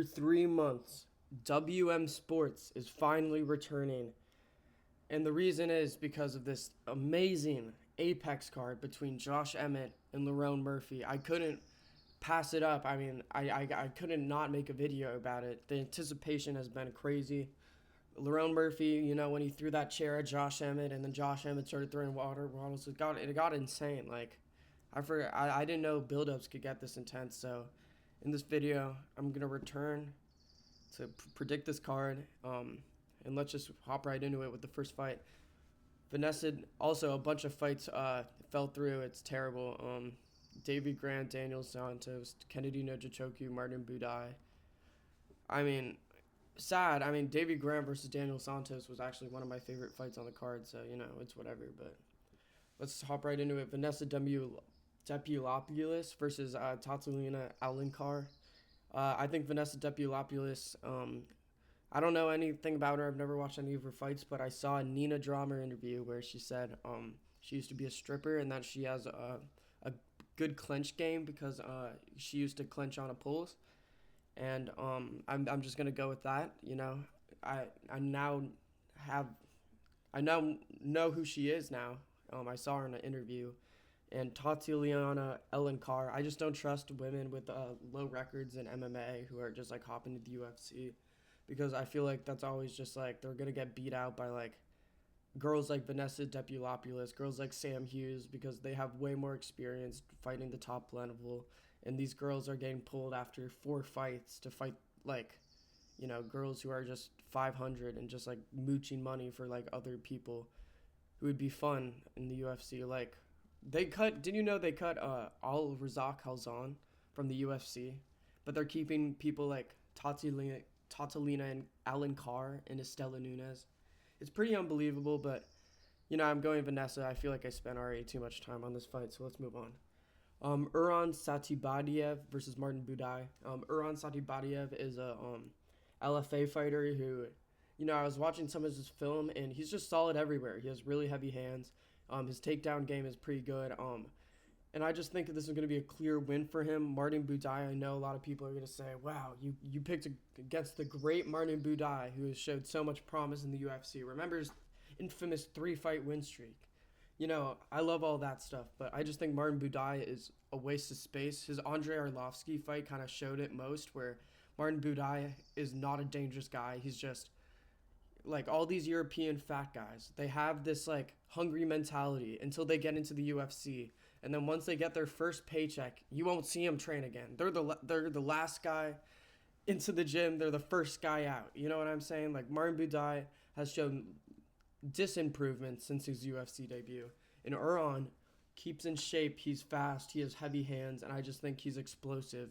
After 3 months, WM Sports is finally returning. And the reason is because of this amazing Apex card between Josh Emmett and Lerone Murphy. I couldn't pass it up. I couldn't not make a video about it. The anticipation has been crazy. Lerone Murphy, when he threw that chair at Josh Emmett and then Josh Emmett started throwing water bottles, it got insane. I didn't know build-ups could get this intense. So in this video, I'm going to return to predict this card. And let's just hop right into it with the first fight. Vanessa, also a bunch of fights fell through. It's terrible. Davy Grant, Daniel Santos, Kennedy Nojichoku, Martin Budai. I mean, sad. I mean, Davy Grant versus Daniel Santos was actually one of my favorite fights on the card, so, it's whatever. But let's hop right into it. Vanessa Demulopoulos versus Tatalina Alencar. I think Vanessa Demulopoulos, I don't know anything about her. I've never watched any of her fights, but I saw a Nina Drama interview where she said she used to be a stripper and that she has a good clinch game because she used to clinch on a pulls. And I'm just gonna go with that. I I now have I now know who she is now. I saw her in an interview. And Tatiana Alencar. I just don't trust women with low records in MMA who are just like hopping to the UFC because I feel like that's always just like they're gonna get beat out by like girls like Vanessa Demulopoulos, girls like Sam Hughes because they have way more experience fighting the top level, and these girls are getting pulled after 4 fights to fight like girls who are just 500 and just like mooching money for like other people who would be fun in the UFC. Like they cut. Did you know they cut Al Razak Halzan from the UFC, but they're keeping people like Tatalina and Alan Carr and Estela Nunez. It's pretty unbelievable, but I'm going Vanessa. I feel like I spent already too much time on this fight, so let's move on. Uran Satibadiev versus Martin Budai. Uran Satibadiev is a LFA fighter who, I was watching some of his film, and he's just solid everywhere. He has really heavy hands. His takedown game is pretty good. And I just think that this is going to be a clear win for him. Martin Budai, I know a lot of people are going to say, wow, you picked against the great Martin Budai, who has showed so much promise in the UFC. Remember his infamous 3-fight win streak. I love all that stuff, but I just think Martin Budai is a waste of space. His Andrei Arlovsky fight kind of showed it most, where Martin Budai is not a dangerous guy. He's just like all these European fat guys. They have this like hungry mentality until they get into the UFC, and then once they get their first paycheck, you won't see them train again. They're the last guy into the gym. They're the first guy out. You know what I'm saying? Like Martin Budai has shown disimprovement since his UFC debut. And Uran keeps in shape. He's fast. He has heavy hands, and I just think he's explosive,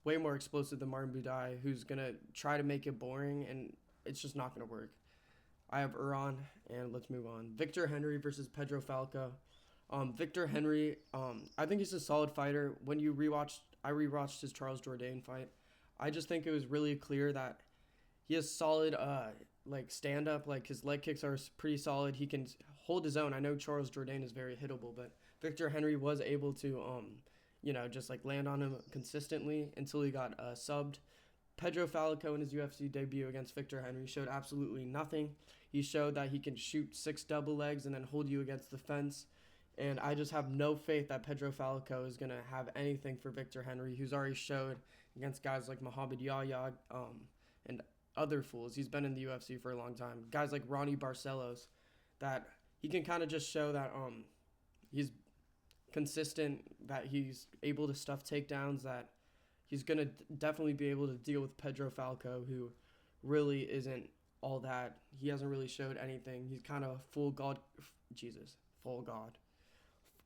way more explosive than Martin Budai, who's gonna try to make it boring, and it's just not gonna work. I have Uran, and let's move on. Victor Henry versus Pedro Falco. Victor Henry, I think he's a solid fighter. I rewatched his Charles Jourdain fight. I just think it was really clear that he has solid, like stand up. Like his leg kicks are pretty solid. He can hold his own. I know Charles Jourdain is very hittable, but Victor Henry was able to, just like land on him consistently until he got subbed. Pedro Falco in his UFC debut against Victor Henry showed absolutely nothing. He showed that he can shoot 6 double legs and then hold you against the fence. And I just have no faith that Pedro Falco is going to have anything for Victor Henry, who's already showed against guys like Muhammad Yahya and other fools. He's been in the UFC for a long time. Guys like Ronnie Barcelos, that he can kind of just show that he's consistent, that he's able to stuff takedowns, that he's going to definitely be able to deal with Pedro Falco, who really isn't all that. He hasn't really showed anything. He's kind of full god.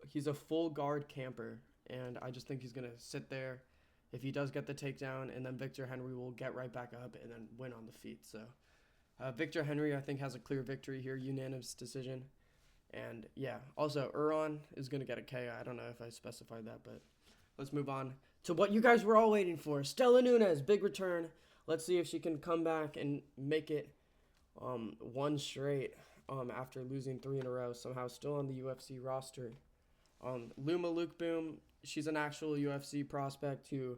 He's a full guard camper, and I just think he's going to sit there if he does get the takedown, and then Victor Henry will get right back up and then win on the feet. So Victor Henry, I think, has a clear victory here, unanimous decision. And yeah, also Uran is going to get a KO. I don't know if I specified that, but let's move on to what you guys were all waiting for. Stella Nunez, big return. Let's see if she can come back and make it one straight after losing 3 in a row, somehow still on the UFC roster. Luma Luke Boom, she's an actual UFC prospect who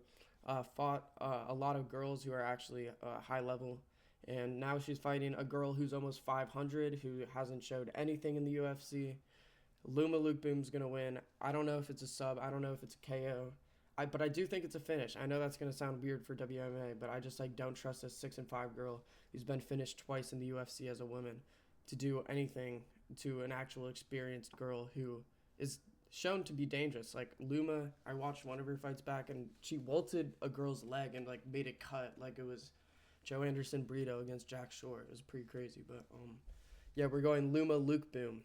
fought a lot of girls who are actually high level, and now she's fighting a girl who's almost 500 who hasn't showed anything in the UFC. Luma Luke Boom's gonna win. I don't know if it's a sub. I don't know if it's a KO. But I do think it's a finish. I know that's gonna sound weird for WMA, but I just like don't trust a 6-5 girl who's been finished twice in the UFC as a woman to do anything to an actual experienced girl who is shown to be dangerous. Like Luma, I watched one of her fights back and she welted a girl's leg and like made it cut like it was Joe Anderson Brito against Jack Shore. It was pretty crazy, but yeah, we're going Luma Luke Boom,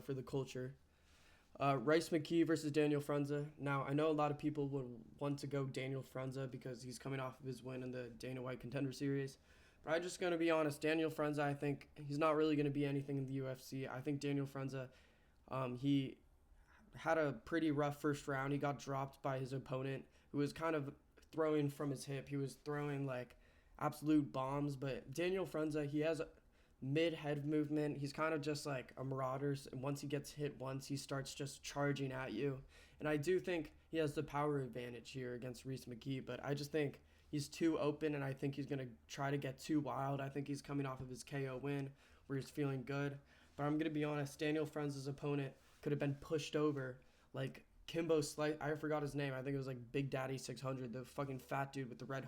for the culture. Rice McKee versus Daniel Frunza. Now, I know a lot of people would want to go Daniel Frunza because he's coming off of his win in the Dana White Contender Series. But I'm just going to be honest. Daniel Frunza, I think he's not really going to be anything in the UFC. I think Daniel Frunza, he had a pretty rough first round. He got dropped by his opponent who was kind of throwing from his hip. He was throwing like absolute bombs. But Daniel Frunza, he has mid-head movement. He's kind of just like a marauder. And once he gets hit once, he starts just charging at you. And I do think he has the power advantage here against Reese McKee, but I just think he's too open, and I think he's going to try to get too wild. I think he's coming off of his KO win where he's feeling good. But I'm going to be honest, Daniel Frunza's opponent could have been pushed over like Kimbo Slice. I forgot his name. I think it was like Big Daddy 600, the fucking fat dude with the red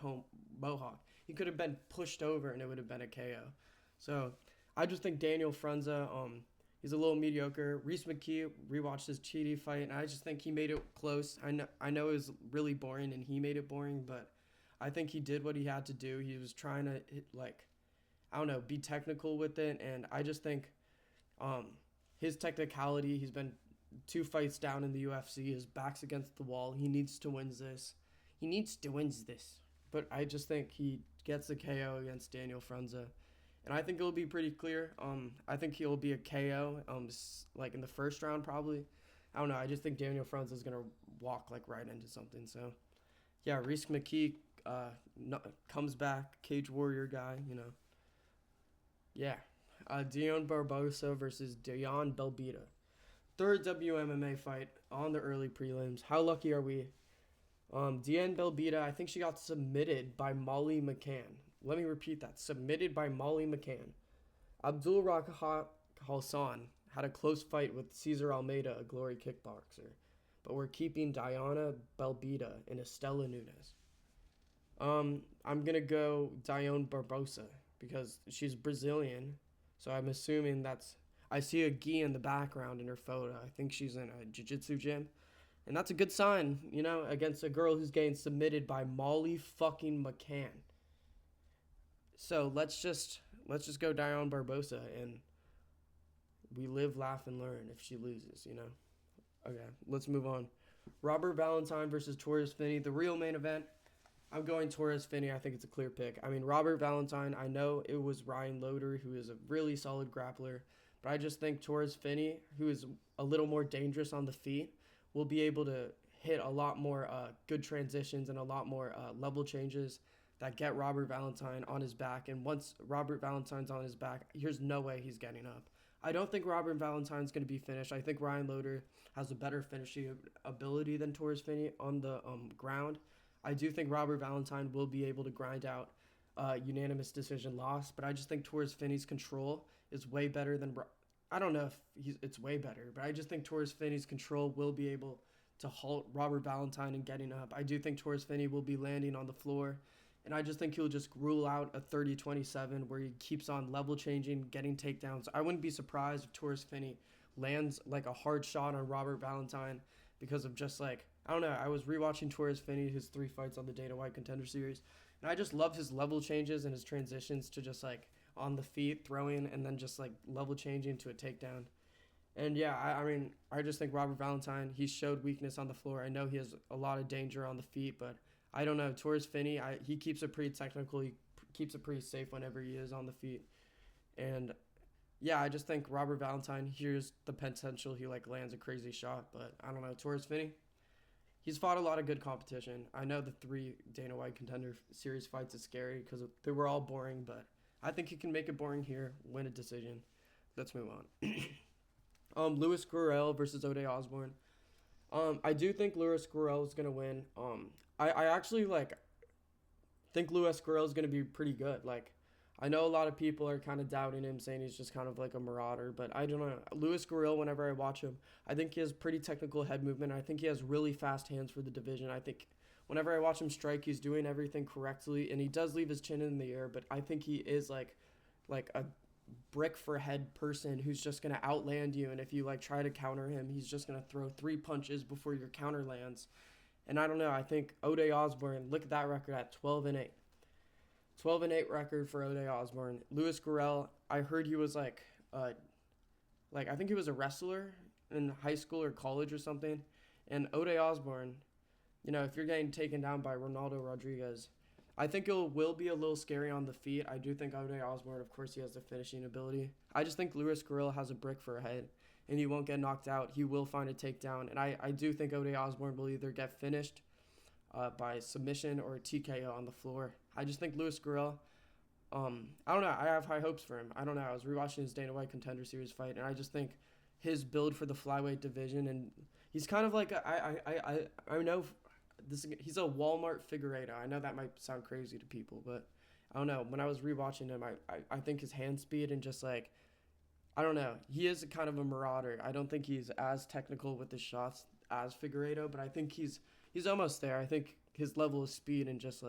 mohawk. He could have been pushed over, and it would have been a KO. So I just think Daniel Frunza, he's a little mediocre. Reese McKee, rewatched his Chidi fight, and I just think he made it close. I know it was really boring, and he made it boring, but I think he did what he had to do. He was trying to, be technical with it, and I just think his technicality, he's been 2 fights down in the UFC. His back's against the wall. He needs to win this. But I just think he gets the KO against Daniel Frunza. And I think it'll be pretty clear. I think he'll be a KO, like in the first round probably. I don't know. I just think Daniel Frunza is gonna walk like right into something. So, yeah, Reese McKee comes back, Cage Warrior guy. Yeah. Dion Barbosa versus Dion Belbita. Third WMMA fight on the early prelims. How lucky are we? Dion Belbita, I think she got submitted by Molly McCann. Let me repeat that. Submitted by Molly McCann. Abdul Rakat Hassan had a close fight with Cesar Almeida, a glory kickboxer. But we're keeping Diana Belbita and Estela Nunes. I'm going to go Dion Barbosa because she's Brazilian. So I'm assuming I see a gi in the background in her photo. I think she's in a jiu-jitsu gym. And that's a good sign, against a girl who's getting submitted by Molly fucking McCann. So let's just go Dion Barbosa, and we live, laugh, and learn if she loses, Okay, let's move on. Robert Valentine versus Torres Finney, the real main event. I'm going Torres Finney. I think it's a clear pick. I mean, Robert Valentine, I know it was Ryan Loder, who is a really solid grappler, but I just think Torres Finney, who is a little more dangerous on the feet, will be able to hit a lot more good transitions and a lot more level changes that get Robert Valentine on his back. And once Robert Valentine's on his back, there's no way he's getting up. I don't think Robert Valentine's going to be finished. I think Ryan Loder has a better finishing ability than Torres Finney on the ground. I do think Robert Valentine will be able to grind out unanimous decision loss, but I just think Torres Finney's control is way better than... I don't know if it's way better, but I just think Torres Finney's control will be able to halt Robert Valentine in getting up. I do think Torres Finney will be landing on the floor, and I just think he'll just rule out a 30-27 where he keeps on level changing, getting takedowns. I wouldn't be surprised if Torres Finney lands like a hard shot on Robert Valentine because of just like, I don't know. I was rewatching Torres Finney, his 3 fights on the Dana White Contender Series, and I just love his level changes and his transitions to just like on the feet, throwing, and then just like level changing to a takedown. And yeah, I just think Robert Valentine, he showed weakness on the floor. I know he has a lot of danger on the feet, but I don't know. Torres Finney, he keeps it pretty technical. He keeps it pretty safe whenever he is on the feet. And yeah, I just think Robert Valentine, here's the potential he like lands a crazy shot, but I don't know. Torres Finney, he's fought a lot of good competition. I know the 3 Dana White Contender Series fights is scary because they were all boring, but I think he can make it boring here, win a decision. Let's move on. Louis Gurel versus O'Day Osborne. I do think Louis Guerrero is gonna win. I actually think Louis Guerrero is gonna be pretty good. Like, I know a lot of people are kind of doubting him, saying he's just kind of like a marauder, but I don't know. Louis Guerrero, whenever I watch him, I think he has pretty technical head movement. I think he has really fast hands for the division. I think whenever I watch him strike, he's doing everything correctly, and he does leave his chin in the air. But I think he is like a brick for head person who's just gonna outland you, and if you like try to counter him, he's just gonna throw three punches before your counter lands. And I don't know. I think Ode Osborne. Look at that record at 12-8. 12-8 record for Ode Osborne. Louis Guerrero. I heard he was like I think he was a wrestler in high school or college or something. And Ode Osborne, if you're getting taken down by Ronaldo Rodriguez, I think it will be a little scary on the feet. I do think Ode Osborne, of course, he has the finishing ability. I just think Louis Guerrero has a brick for a head, and he won't get knocked out. He will find a takedown, and I do think Ode Osborne will either get finished by submission or a TKO on the floor. I just think Louis Guerrero, I don't know. I have high hopes for him. I don't know. I was rewatching his Dana White Contender Series fight, and I just think his build for the flyweight division, and he's kind of like I know he's a Walmart Figueiredo. I know that might sound crazy to people, but I don't know. When I was rewatching him, I think his hand speed and just like I don't know. He is kind of a marauder. I don't think he's as technical with his shots as Figueiredo, but I think he's almost there. I think his level of speed and just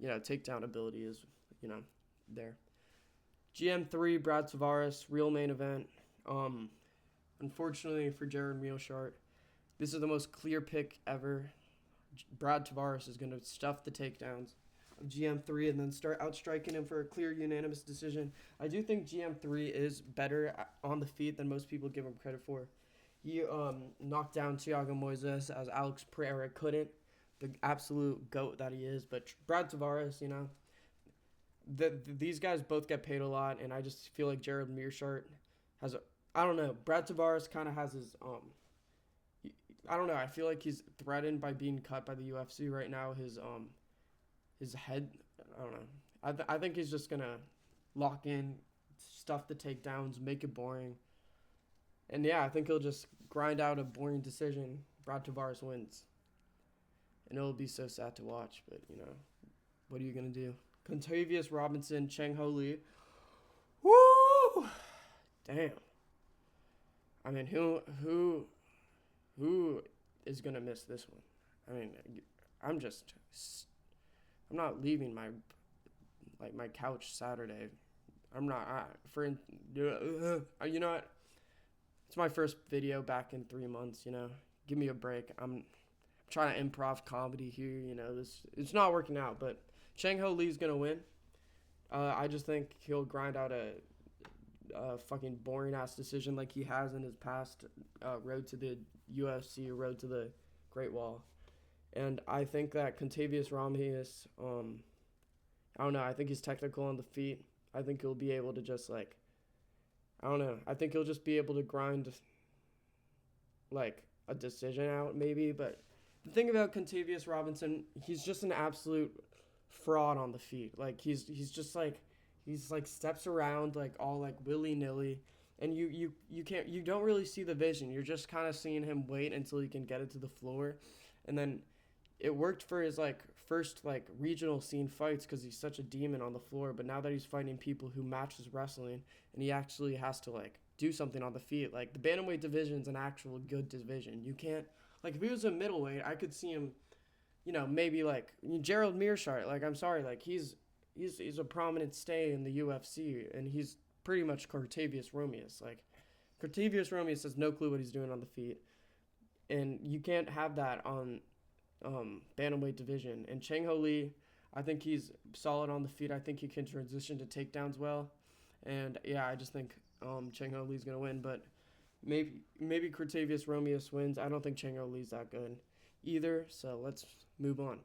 takedown ability is there. GM3 Brad Tavares real main event. Unfortunately for Jared Mearshart, this is the most clear pick ever. Brad Tavares is going to stuff the takedowns of GM3 and then start outstriking him for a clear unanimous decision. I do think GM3 is better on the feet than most people give him credit for. He knocked down Thiago Moises as Alex Pereira couldn't, the absolute GOAT that he is. But Brad Tavares, these guys both get paid a lot, and I just feel like Jared Mearshart has I don't know. Brad Tavares kind of has his I don't know. I feel like he's threatened by being cut by the UFC right now. His head. I don't know. I think he's just gonna lock in, stuff the takedowns, make it boring, and yeah, I think he'll just grind out a boring decision. Brad Tavares wins, and it'll be so sad to watch. But what are you gonna do? Contavious Robinson, Cheng Ho Lee. Woo! Damn. I mean, who is going to miss this one? I mean, I'm not leaving my couch Saturday. I'm not, you know what? It's my first video back in 3 months, give me a break. I'm trying to improv comedy here, it's not working out, but Cheng Ho Lee's going to win. I just think he'll grind out a fucking boring ass decision like he has in his past road to the UFC, road to the Great Wall. And I think that Contavious Ramius, I don't know, I think he's technical on the feet. I think he'll be able to just I don't know, I think he'll just be able to grind a decision out maybe. But the thing about Contavious Robinson, he's just an absolute fraud on the feet. He's just he's steps around all willy-nilly, and you don't really see the vision. You're just kind of seeing him wait until he can get it to the floor. And then it worked for his first regional scene fights because he's such a demon on the floor, but now that he's fighting people who match his wrestling and he actually has to do something on the feet, the bantamweight division's an actual good division. You can't if he was a middleweight, I could see him maybe Gerald Mearshart, I'm sorry, he's a prominent stay in the UFC, and he's pretty much Contavious Romius. Contavious Romius has no clue what he's doing on the feet, and you can't have that on bantamweight division. And Cheng Ho Lee, I think he's solid on the feet. I think he can transition to takedowns well, and yeah, I just think Cheng Ho Lee's gonna win, but maybe Contavious Romius wins. I don't think Cheng Ho Lee's that good either, so let's move on.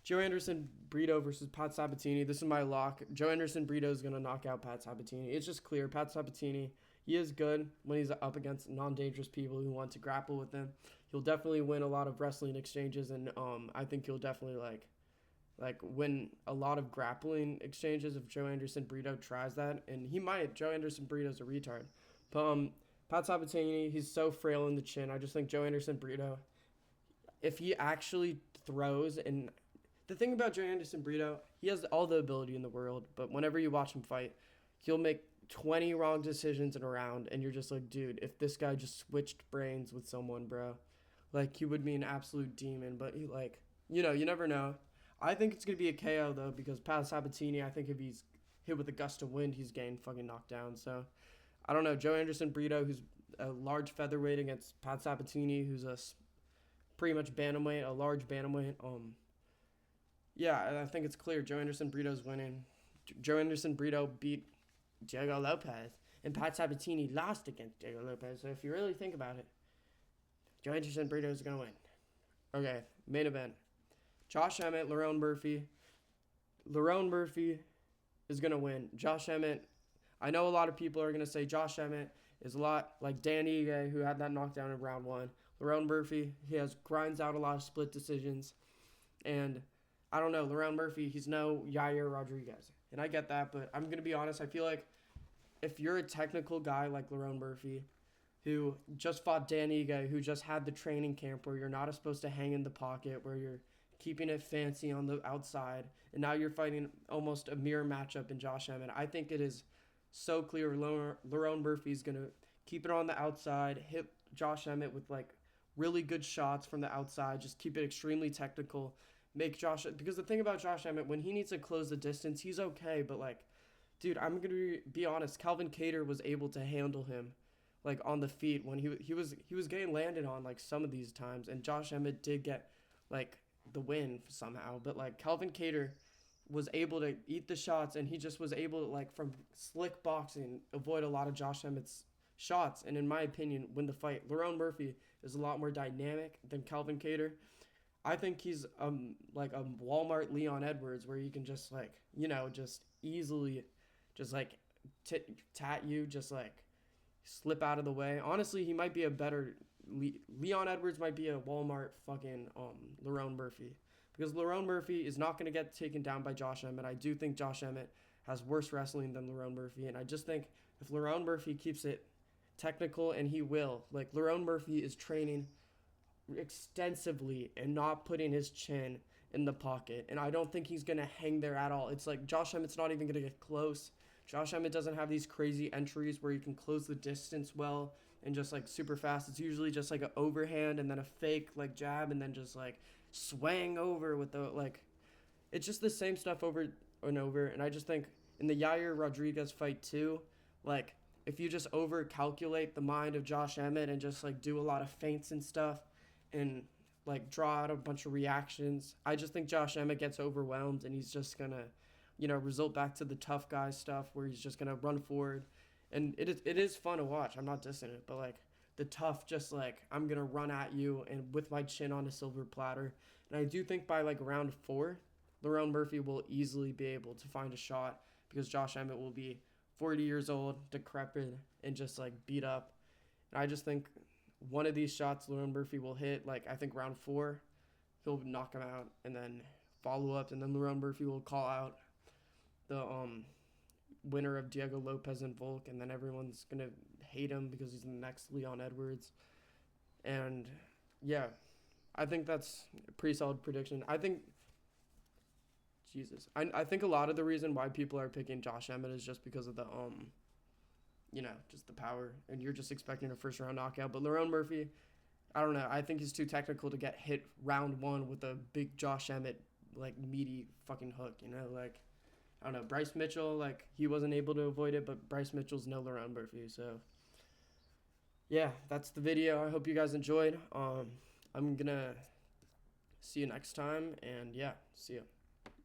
Joe Anderson Brito versus Pat Sabatini. This is my lock. Joe Anderson Brito is going to knock out Pat Sabatini. It's just clear. Pat Sabatini, he is good when he's up against non-dangerous people who want to grapple with him. He'll definitely win a lot of wrestling exchanges, and I think he'll definitely win a lot of grappling exchanges if Joe Anderson Brito tries that, and he might. Joe Anderson Brito's a retard. But Pat Sabatini, he's so frail in the chin. I just think Joe Anderson Brito, if he actually throws, and the thing about Joe Anderson Brito, he has all the ability in the world, but whenever you watch him fight, he'll make 20 wrong decisions in a round, and you're just like, dude, if this guy just switched brains with someone, bro, like, he would be an absolute demon. But he, like, you never know. I think it's gonna be a KO though, because Pat Sabatini, I think if he's hit with a gust of wind, he's getting fucking knocked down. So I don't know. Joe Anderson Brito, who's a large featherweight, against Pat Sabatini, who's pretty much bantamweight, a large bantamweight. Yeah, I think it's clear. Joe Anderson Brito's winning. Joe Anderson Brito beat Diego Lopez, and Pat Sabatini lost against Diego Lopez. So if you really think about it, Joe Anderson Brito is gonna win. Okay, main event: Josh Emmett, Lerone Murphy. Lerone Murphy is gonna win. Josh Emmett. I know a lot of people are gonna say Josh Emmett is a lot like Dan Ige, who had that knockdown in round one. Lerone Murphy, he grinds out a lot of split decisions, and I don't know, Lerone Murphy, he's no Yair Rodriguez, and I get that, but I'm gonna be honest. I feel like if you're a technical guy like Lerone Murphy, who just fought Dan Ige, who just had the training camp where you're not supposed to hang in the pocket, where you're keeping it fancy on the outside, and now you're fighting almost a mirror matchup in Josh Emmett. I think it is so clear Lerone Murphy's going to keep it on the outside, hit Josh Emmett with like really good shots from the outside, just keep it extremely technical, because the thing about Josh Emmett, when he needs to close the distance, he's okay, but like, dude, I'm going to be honest, Calvin Kattar was able to handle him like on the feet when he was getting landed on like some of these times, and Josh Emmett did get like the win somehow, but like Calvin Kattar was able to eat the shots, and he just was able to, like, from slick boxing, avoid a lot of Josh Emmett's shots, and in my opinion, win the fight. Lerone Murphy is a lot more dynamic than Calvin Kattar. I think he's like a Walmart Leon Edwards, where you can just like, just easily just like tat you, just like slip out of the way. Honestly, he might be a better Leon Edwards might be a Walmart fucking Lerone Murphy, because Lerone Murphy is not going to get taken down by Josh Emmett. I do think Josh Emmett has worse wrestling than Lerone Murphy, and I just think if Lerone Murphy keeps it technical, and he will, like, Lerone Murphy is training extensively and not putting his chin in the pocket, and I don't think he's going to hang there at all. It's like Josh Emmett's not even going to get close. Josh Emmett doesn't have these crazy entries where he can close the distance well and just like super fast. It's usually just like an overhand and then a fake like jab and then just like swang over with the like. It's just the same stuff over and over. And I just think in the Yair Rodriguez fight too, like, if you just over calculate the mind of Josh Emmett and just like do a lot of feints and stuff and like draw out a bunch of reactions, I just think Josh Emmett gets overwhelmed, and he's just gonna result back to the tough guy stuff where he's just gonna run forward, and it is fun to watch. I'm not dissing it, but like the tough, just like, I'm gonna run at you and with my chin on a silver platter. And I do think by like round 4, Lerone Murphy will easily be able to find a shot, because Josh Emmett will be 40 years old, decrepit, and just like beat up. And I just think one of these shots Lerone Murphy will hit, like, I think round 4, he'll knock him out, and then follow up, and then Lerone Murphy will call out the winner of Diego Lopez and Volk, and then everyone's gonna hate him because he's the next Leon Edwards. And yeah, I think that's a pretty solid prediction. I think I think a lot of the reason why people are picking Josh Emmett is just because of the just the power, and you're just expecting a first round knockout. But Lerone Murphy, I don't know, I think he's too technical to get hit round 1 with a big Josh Emmett like meaty fucking hook, like, I don't know, Bryce Mitchell, like, he wasn't able to avoid it, but Bryce Mitchell's no Lerone Murphy. So yeah, that's the video. I hope you guys enjoyed. I'm gonna see you next time, and yeah, see ya.